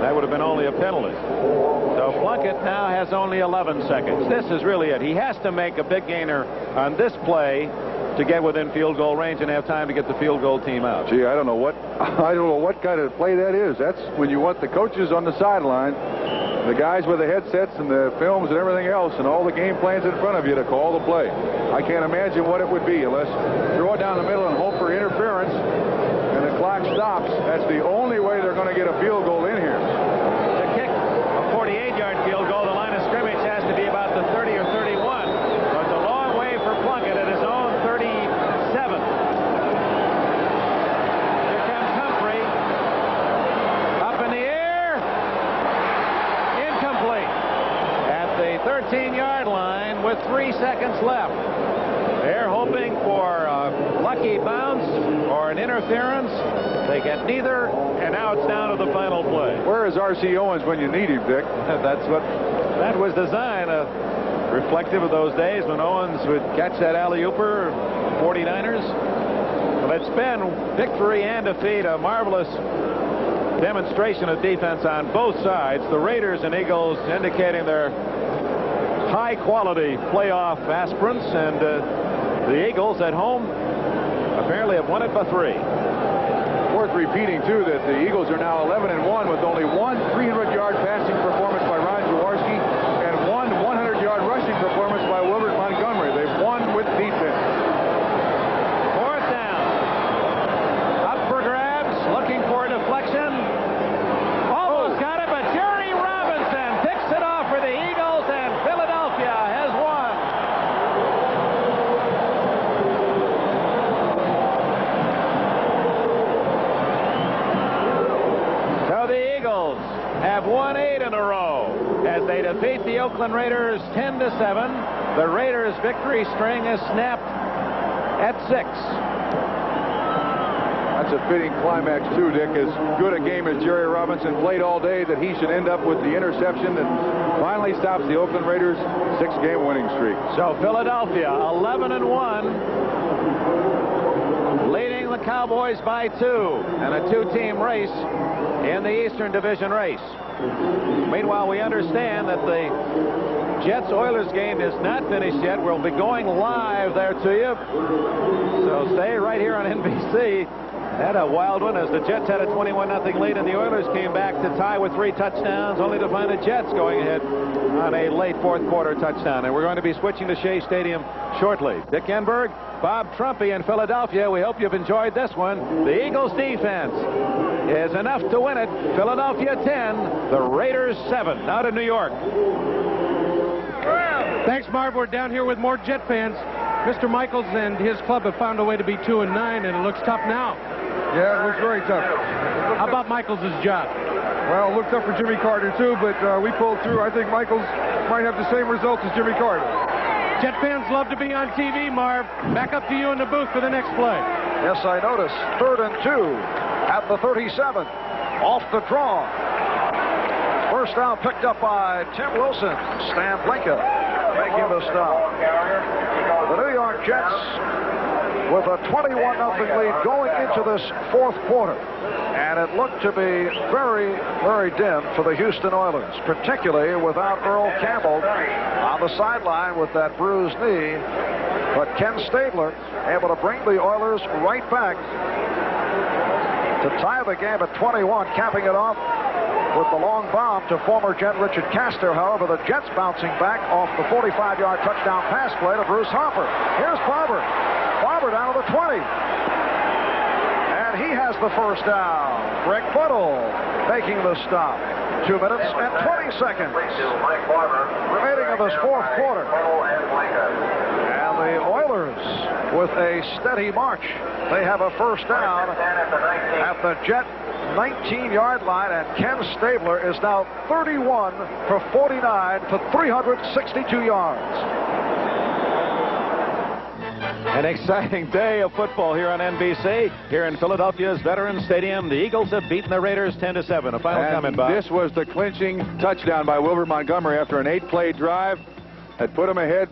that would have been only a penalty. So Plunkett now has only 11 seconds. This is really it. He has to make a big gainer on this play to get within field goal range and have time to get the field goal team out. Gee, I don't know what kind of play that is. That's when you want the coaches on the sideline, the guys with the headsets and the films and everything else, and all the game plans in front of you to call the play. I can't imagine what it would be unless throw it down the middle and hope for interference, and the clock stops. That's the only way they're going to get a field goal in here. To kick a 48-yard field goal, the line of scrimmage has to be about the 30 or 31. So it's a long way for Plunkett at his own 37. Here comes Humphrey. Up in the air. Incomplete. At the 13-yard line with 3 seconds left. They're hoping for a lucky bounce or an interference. They get neither, and now it's down to the final play. Where is R.C. Owens when you need him, Dick? That was designed. Reflective of those days when Owens would catch that alley-ooper, 49ers. Well, it's been victory and defeat, a marvelous demonstration of defense on both sides. The Raiders and Eagles indicating their high-quality playoff aspirants, and the Eagles at home apparently have won it by 3. Worth repeating, too, that the Eagles are now 11-1 with only one 300-yard passing performance by Ron Jaworski and one 100-yard rushing performance by Wilbert Montgomery. They've won with defense. 4th down. Up for grabs, looking for a deflection. Almost got it, but Jerry Robinson picks it off for the Eagles, and Philadelphia has won. So the Eagles have won 8 in a row as they defeat the Oakland Raiders 10-7. The Raiders' victory string is snapped at 6. That's a fitting climax, too, Dick. As good a game as Jerry Robinson played all day, that he should end up with the interception that finally stops the Oakland Raiders' 6-game winning streak. So Philadelphia 11-1, leading the Cowboys by 2 and a 2-team race in the Eastern Division race. Meanwhile, we understand that the Jets-Oilers game is not finished yet. We'll be going live there to you. So stay right here on NBC. Had a wild one as the Jets had a 21-0 lead, and the Oilers came back to tie with 3 touchdowns, only to find the Jets going ahead on a late 4th quarter touchdown. And we're going to be switching to Shea Stadium shortly. Dick Enberg, Bob Trumpy in Philadelphia. We hope you've enjoyed this one. The Eagles defense is enough to win it. Philadelphia 10, the Raiders 7. Now to New York. Thanks, Marv. We're down here with more Jet fans. Mr. Michaels and his club have found a way to be 2-9, and it looks tough now. Yeah, it looks very tough. How about Michaels' job? Well, it looked tough for Jimmy Carter, too, but we pulled through. I think Michaels might have the same results as Jimmy Carter. Jet fans love to be on TV, Marv. Back up to you in the booth for the next play. Yes, I noticed. 3rd and 2 at the 37. Off the draw. First down picked up by Tim Wilson. Stan Blinka making the stop. The New York Jets with a 21-0 lead going into this 4th quarter. And it looked to be very, very dim for the Houston Oilers, particularly without Earl Campbell on the sideline with that bruised knee. But Ken Stabler able to bring the Oilers right back to tie the game at 21, capping it off with the long bomb to former Jet Richard Castor. However, the Jets bouncing back off the 45-yard touchdown pass play to Bruce Harper. Here's Barber. Barber down to the 20. And he has the first down. Greg Buddle making the stop. 2 minutes and 20 seconds remaining in this 4th quarter. And the Oilers with a steady march. They have a first down at the Jet 19-yard line, and Ken Stabler is now 31 for 49 for 362 yards. An exciting day of football here on NBC. Here in Philadelphia's Veterans Stadium, the Eagles have beaten the Raiders 10-7. A final comment, Bob. This was the clinching touchdown by Wilbert Montgomery after an 8-play drive that put them ahead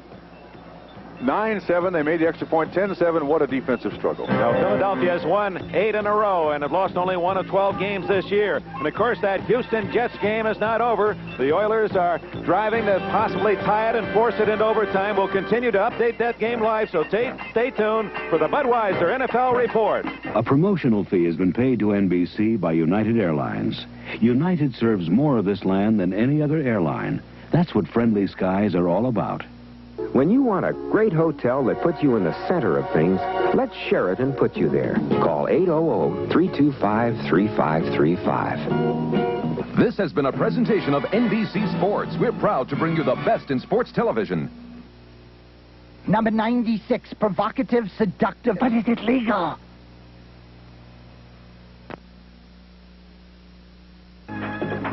9-7. They made the extra point 10-7. What a defensive struggle. Now, Philadelphia has won 8 in a row and have lost only 1 of 12 games this year. And, of course, that Houston Jets game is not over. The Oilers are driving to possibly tie it and force it into overtime. We'll continue to update that game live, so stay tuned for the Budweiser NFL Report. A promotional fee has been paid to NBC by United Airlines. United serves more of this land than any other airline. That's what friendly skies are all about. When you want a great hotel that puts you in the center of things, let Sheraton put you there. Call 800-325-3535. This has been a presentation of NBC Sports. We're proud to bring you the best in sports television. Number 96, provocative, seductive, but is it legal?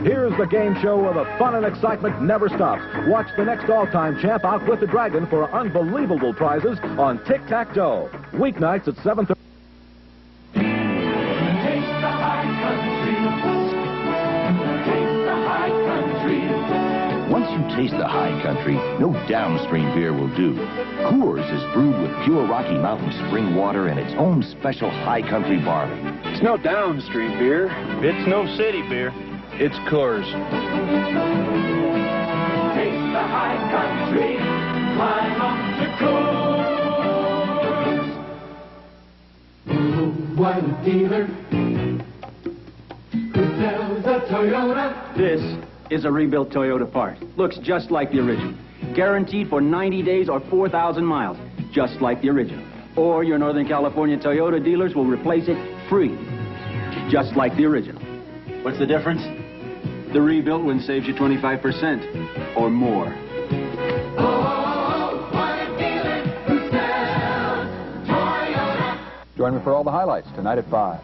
Here's the game show where the fun and excitement never stops. Watch the next all-time champ outwit the dragon for unbelievable prizes on Tic-Tac-Toe. Weeknights at 7:30. Once you taste the high country, no downstream beer will do. Coors is brewed with pure Rocky Mountain spring water and its own special high country barley. It's no downstream beer. It's no city beer. It's Coors. Taste the high country. Climb up to Coors. Who was a dealer who sells a Toyota? This is a rebuilt Toyota part. Looks just like the original. Guaranteed for 90 days or 4,000 miles, just like the original. Or your Northern California Toyota dealers will replace it free, just like the original. What's the difference? The rebuilt one saves you 25% or more. Oh, what a dealer who sells Toyota. Join me for all the highlights tonight at 5.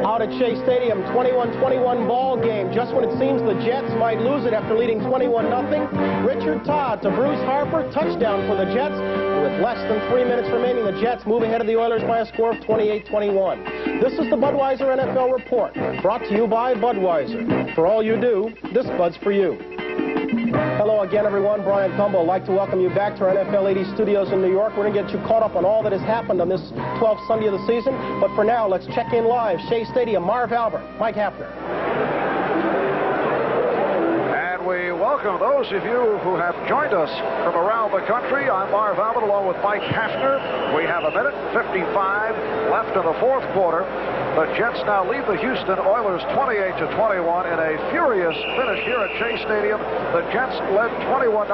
Out at Shea Stadium, 21-21 ball game. Just when it seems the Jets might lose it after leading 21-0, Richard Todd to Bruce Harper, touchdown for the Jets. With less than 3 minutes remaining, the Jets move ahead of the Oilers by a score of 28-21. This is the Budweiser NFL Report, brought to you by Budweiser. For all you do, this Bud's for you. Hello again, everyone. Brian Thumble. I'd like to welcome you back to our NFL 80 studios in New York. We're going to get you caught up on all that has happened on this 12th Sunday of the season. But for now, let's check in live. Shea Stadium, Marv Albert, Mike Hafner. And we welcome those of you who have joined us from around the country. I'm Marv Albert along with Mike Hafner. We have a minute 55 left in the fourth quarter. The Jets now lead the Houston Oilers 28-21 in a furious finish here at Shea Stadium. The Jets led 21-0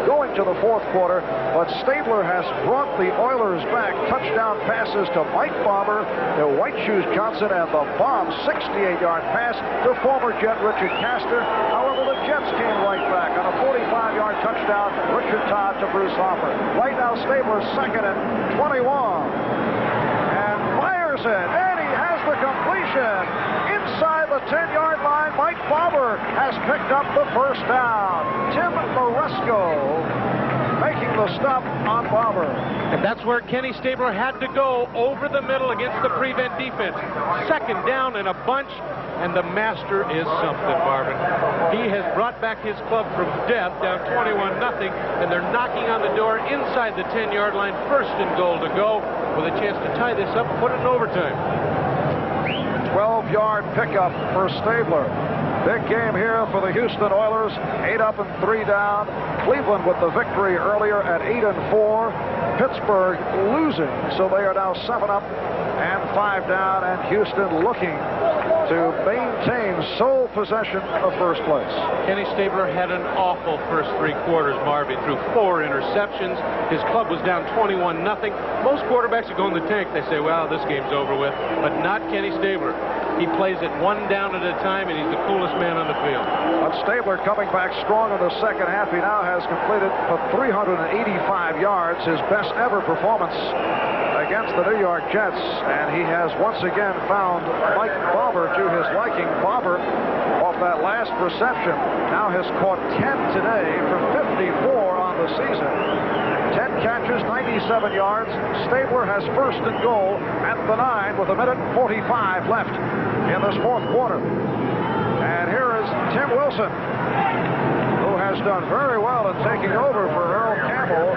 going to the fourth quarter, but Stabler has brought the Oilers back. Touchdown passes to Mike Bomber, to White Shoes Johnson, and the bomb 68-yard pass to former Jet Richard Castor. However, the Jets came right back on a 45-yard touchdown. Richard Todd to Bruce Harper. Right now, Stabler second and 21. And fires it. The completion inside the 10-yard line. Mike Bauer has picked up the first down. Tim Moresco making the stop on Bauer. And that's where Kenny Stabler had to go, over the middle against the prevent defense. Second down in a bunch, and the master is something, Marvin. He has brought back his club from death, down 21-0, and they're knocking on the door inside the 10-yard line. First and goal to go, with a chance to tie this up and put it in overtime. 12-yard pickup for Stabler. Big game here for the Houston Oilers. 8 up and 3 down. Cleveland with the victory earlier at 8 and 4. Pittsburgh losing, so they are now 7 up and 5 down. And Houston looking to maintain sole possession of first place. Kenny Stabler had an awful first 3 quarters, Marvin. Threw 4 interceptions. His club was down 21-0. Most quarterbacks that go in the tank, they say, well, this game's over with. But not Kenny Stabler. He plays it one down at a time, and he's the coolest man on the field. But Stabler coming back strong in the second half. He now has completed for 385 yards, his best ever performance against the New York Jets. And he has once again found Mike Bauer to his liking. Bauer, off that last reception, now has caught 10 today for 54 on the season. 10 catches, 97 yards. Stabler has first and goal at the 9 with a minute 45 left in this fourth quarter. And here is Tim Wilson, who has done very well in taking over for Earl Campbell.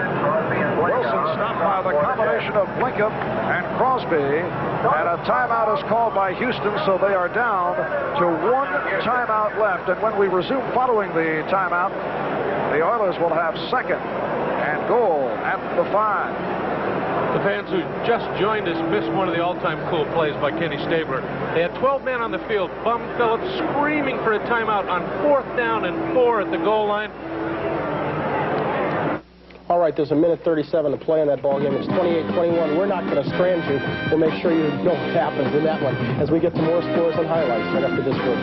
Wilson stopped by the combination of Blinkup and Crosby, and a timeout is called by Houston, so they are down to 1 timeout left. And when we resume following the timeout, the Oilers will have second and goal at the 5. The fans who just joined us missed one of the all-time cool plays by Kenny Stabler. They had 12 men on the field. Bum Phillips screaming for a timeout on 4th down and 4 at the goal line. All right, there's a minute 37 to play in that ball game. It's 28-21. We're not going to strand you. We'll make sure you know what happens in that one as we get to more scores and highlights right after this break.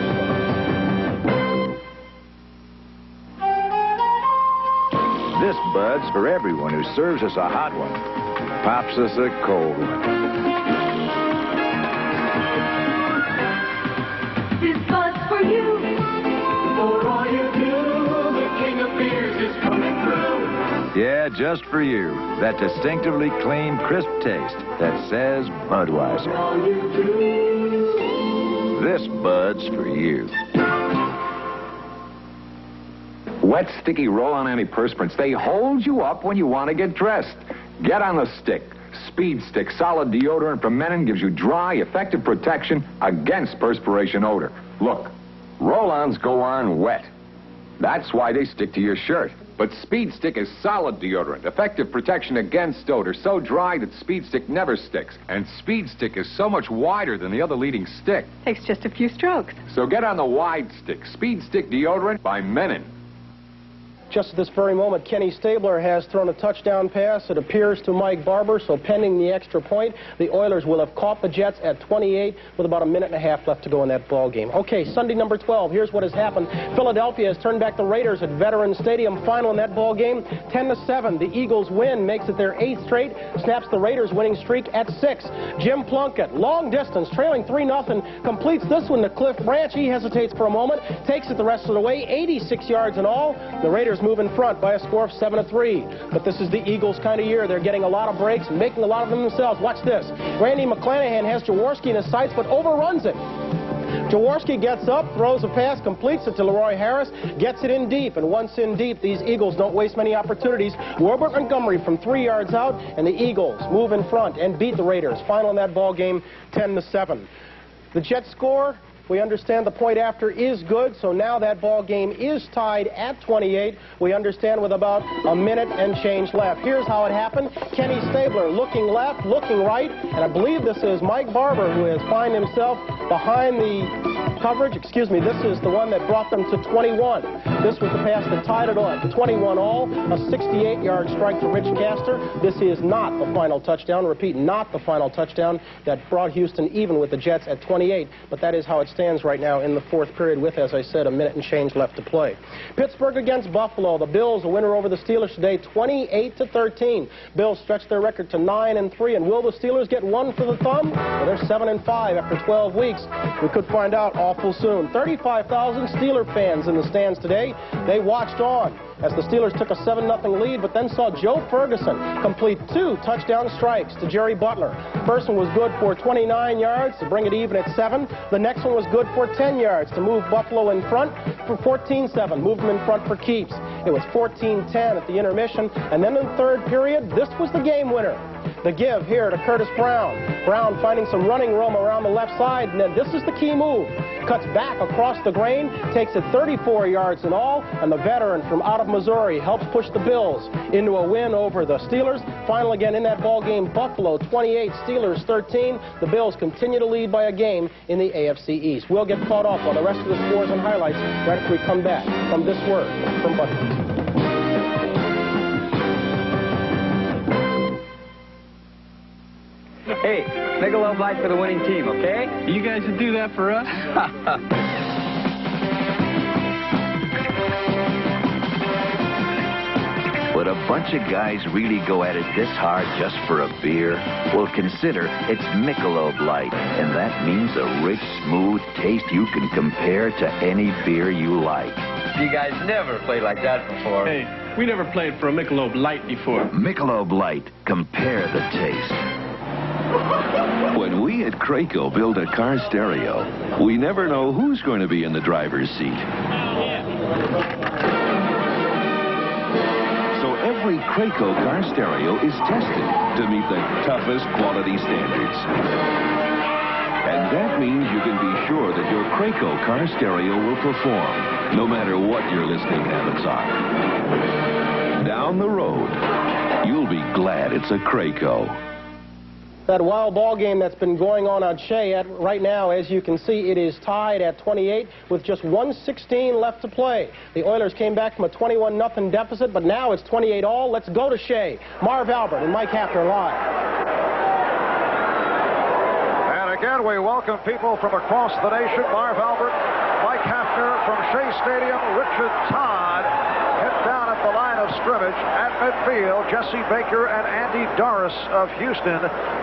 This Bud's for everyone who serves us a hot one, pops us a cold one. This Bud's for you. For all you do, the king of beers is coming through. Yeah, just for you. That distinctively clean, crisp taste that says Budweiser. For all you do. This Bud's for you. Wet, sticky roll-on antiperspirants. They hold you up when you want to get dressed. Get on the stick. Speed Stick solid deodorant from Menon gives you dry, effective protection against perspiration odor. Look, Roll-ons go on wet. That's why they stick to your shirt. But Speed Stick is solid deodorant, effective protection against odor, so dry that Speed Stick never sticks. And Speed Stick is so much wider than the other leading stick. Takes just a few strokes. So get on the wide stick. Speed Stick deodorant by Menon. Just at this very moment, Kenny Stabler has thrown a touchdown pass. It appears to Mike Barber, so pending the extra point, the Oilers will have caught the Jets at 28 with about a minute and a half left to go in that ball game. Okay, Sunday number 12. Here's what has happened. Philadelphia has turned back the Raiders at Veterans Stadium. Final in that ball game, 10-7. The Eagles win, makes it their 8th straight, snaps the Raiders' winning streak at 6. Jim Plunkett, long distance, trailing 3-0, completes this one to Cliff Branch. He hesitates for a moment, takes it the rest of the way, 86 yards in all. The Raiders move in front by a score of 7-3. But this is the Eagles' kind of year. They're getting a lot of breaks, making a lot of them themselves. Watch this. Randy McClanahan has Jaworski in his sights, but overruns it. Jaworski gets up, throws a pass, completes it to Leroy Harris, gets it in deep, and once in deep, these Eagles don't waste many opportunities. Robert Montgomery from 3 yards out, and the Eagles move in front and beat the Raiders. Final in that ball game, 10-7. The Jets score. We understand the point after is good, so now that ball game is tied at 28. We understand with about a minute and change left. Here's how it happened. Kenny Stabler looking left, looking right, and I believe this is Mike Barber who has found himself behind the coverage. Excuse me, this is the one that brought them to 21. This was the pass that tied it on. 21 all, a 68-yard strike to Rich Castor. This is not the final touchdown. Repeat, not the final touchdown that brought Houston even with the Jets at 28, but that is how it stands right now in the fourth period with, as I said, a minute and change left to play. Pittsburgh against Buffalo. The Bills, a winner over the Steelers today, 28-13. Bills stretch their record to 9-3, and will the Steelers get one for the thumb? Well, they're 7-5 after 12 weeks. We could find out awful soon. 35,000 Steeler fans in the stands today. They watched on as the Steelers took a 7-0 lead, but then saw Joe Ferguson complete 2 touchdown strikes to Jerry Butler. First one was good for 29 yards to bring it even at 7. The next one was good for 10 yards to move Buffalo in front for 14-7. Moved them in front for keeps. It was 14-10 at the intermission, and then in the third period, this was the game winner. The give here to Curtis Brown. Brown finding some running room around the left side, and then this is the key move. Cuts back across the grain, takes it 34 yards in all, and the veteran from out of Missouri helps push the Bills into a win over the Steelers. Final again in that ball game, Buffalo 28, Steelers 13. The Bills continue to lead by a game in the AFC East. We'll get caught up on the rest of the scores and highlights right after we come back from this word from Buddy. Hey, Michelob Light for the winning team, okay? You guys would do that for us? Would a bunch of guys really go at it this hard just for a beer? Well, consider it's Michelob Light, and that means a rich, smooth taste you can compare to any beer you like. You guys never played like that before. Hey, we never played for a Michelob Light before. Michelob Light. Compare the taste. When we at Craco build a car stereo, we never know who's going to be in the driver's seat. So every Craco car stereo is tested to meet the toughest quality standards. And that means you can be sure that your Craco car stereo will perform, no matter what your listening habits are. Down the road, you'll be glad it's a Craco. That wild ball game that's been going on Shea right now, as you can see, it is tied at 28 with just 1:16 left to play. The Oilers came back from a 21-0 deficit, but now it's 28 all. Let's go to Shea. Marv Albert and Mike Hafner live. And again, we welcome people from across the nation. Marv Albert, Mike Hafner from Shea Stadium, Richard Todd hit down at the line of scrimmage at midfield. Jesse Baker and Andy Doris of Houston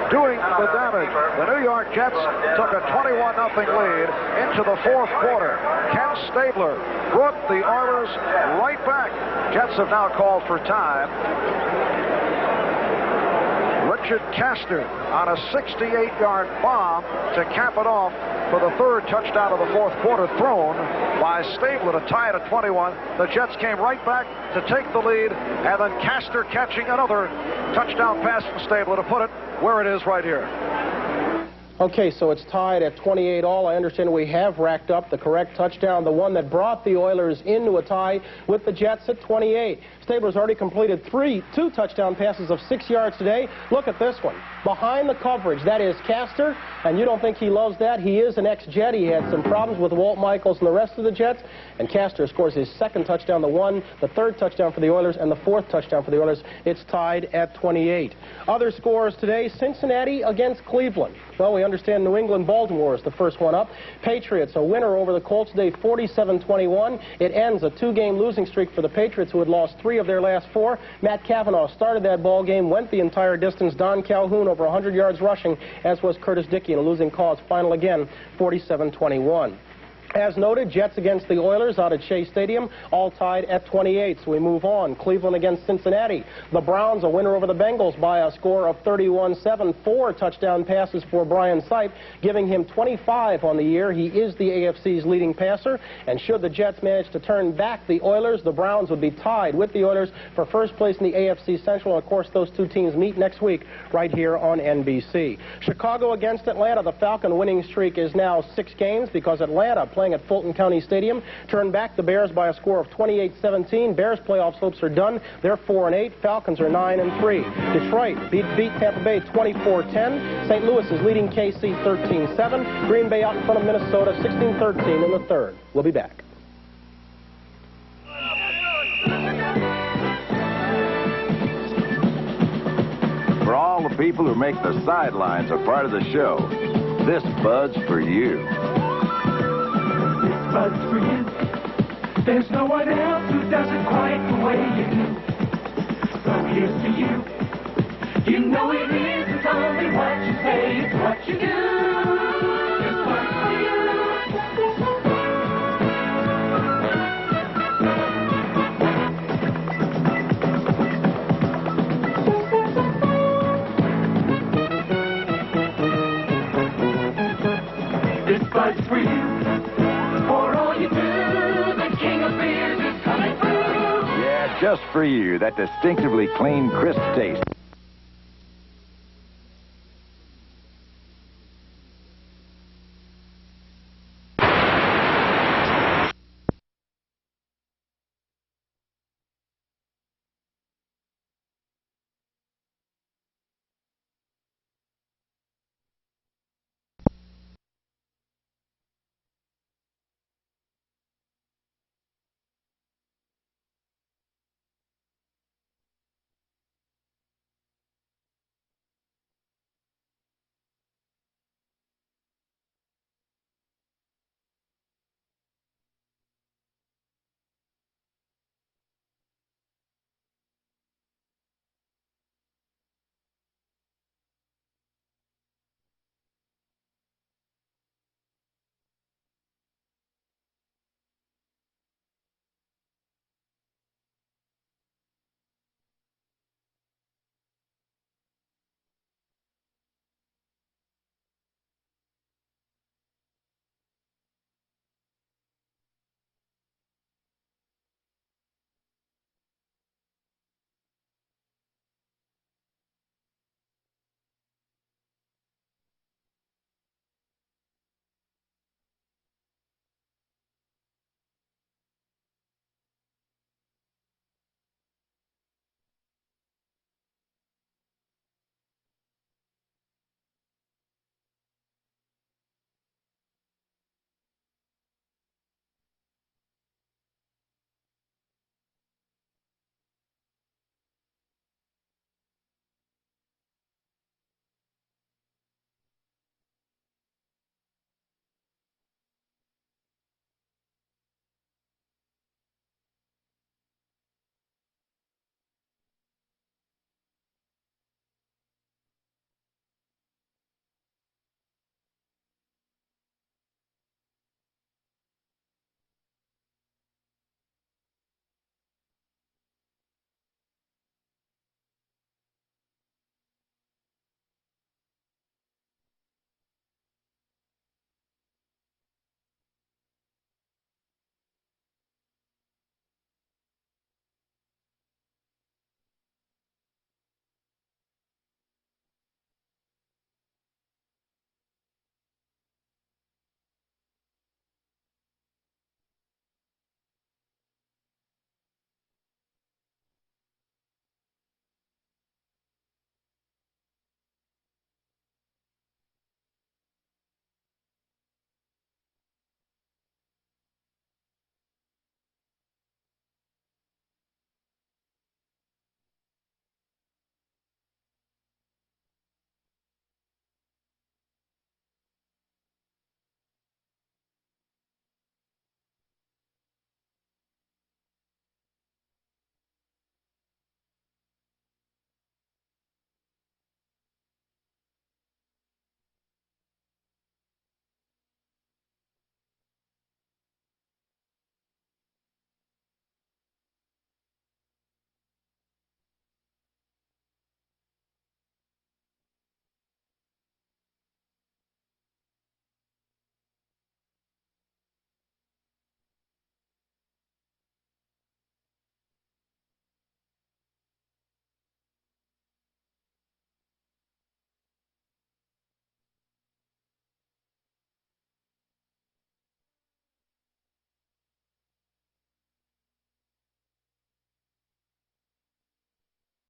doing the damage. The New York Jets took a 21-0 lead into the fourth quarter. Ken Stabler brought the Oilers right back. Jets have now called for time. Richard Castor on a 68-yard bomb to cap it off for the third touchdown of the fourth quarter, thrown by Stabler to tie it at 21. The Jets came right back to take the lead, and then Castor catching another touchdown pass from Stabler to put it where it is right here. Okay, so it's tied at 28 all. I understand we have racked up the correct touchdown, the one that brought the Oilers into a tie with the Jets at 28. Stabler's already completed two touchdown passes of 6 yards today. Look at this one. Behind the coverage, that is Castor, and you don't think he loves that. He is an ex-Jet. He had some problems with Walt Michaels and the rest of the Jets, and Castor scores his second touchdown, the third touchdown for the Oilers, and the fourth touchdown for the Oilers. It's tied at 28. Other scores today, Cincinnati against Cleveland. Well, we understand New England, Baltimore is the first one up. Patriots, a winner over the Colts today, 47-21. It ends a two-game losing streak for the Patriots, who had lost 3 of their last 4. Matt Cavanaugh started that ball game, went the entire distance. Don Calhoun over 100 yards rushing, as was Curtis Dickey in a losing cause. Final again, 47-21. As noted, Jets against the Oilers out at Shea Stadium, all tied at 28. So we move on. Cleveland against Cincinnati. The Browns, a winner over the Bengals by a score of 31-7. 4 touchdown passes for Brian Sipe, giving him 25 on the year. He is the AFC's leading passer. And should the Jets manage to turn back the Oilers, the Browns would be tied with the Oilers for first place in the AFC Central. And of course, those two teams meet next week right here on NBC. Chicago against Atlanta. The Falcon winning streak is now 6 games because Atlanta, playing at Fulton County Stadium, turned back the Bears by a score of 28-17. Bears playoff hopes are done. They're 4-8. Falcons are 9-3. Detroit beat Tampa Bay 24-10. St. Louis is leading KC 13-7. Green Bay out in front of Minnesota 16-13 in the third. We'll be back. For all the people who make the sidelines a part of the show, this Bud's for you. Bud's for you. There's no one else who does it quite the way you do. So here's to you. You know it isn't only what you say, it's what you do. It's Bud's for you. It's Bud's for you. Just for you, that distinctively clean, crisp taste.